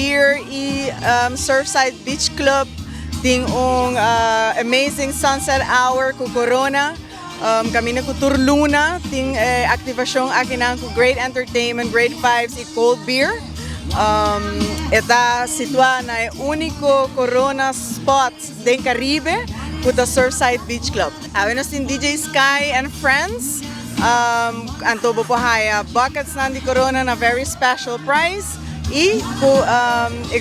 here in Surfside Beach Club. Ting amazing sunset hour ku Corona. Kami na ku turluna. Ting aktivasyon akin ku great entertainment, great vibes, cold beer. Esta sitwa na único Corona spots den Caribe ku the Surfside Beach Club. Awenos tin DJ Sky and friends. Anto po haya buckets na di Corona na very special price. A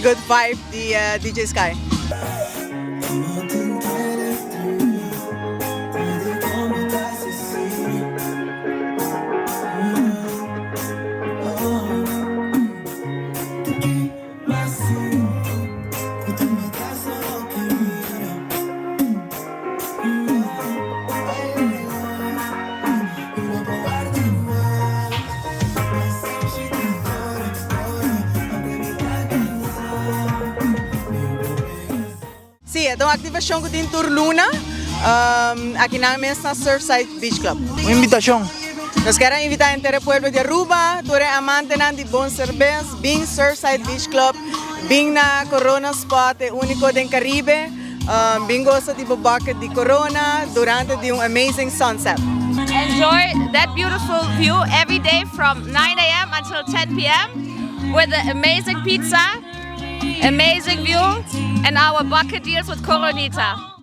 good vibe di DJ Sky. Sí, itong aktivasyon ko din Tour Luna, aquí namin sa Surfside Beach Club. Una invitación. Nos queremos invitar en el pueblo de Aruba, tú eres amante de bon cerveza, bing Surfside Beach Club, bing na Corona spot, único del Caribe, bingo sa tipo bucket di Corona durante di un amazing sunset. Enjoy that beautiful view every day from 9 a.m. until 10 p.m. with the amazing pizza, amazing view, and our bucket deals with Coronita.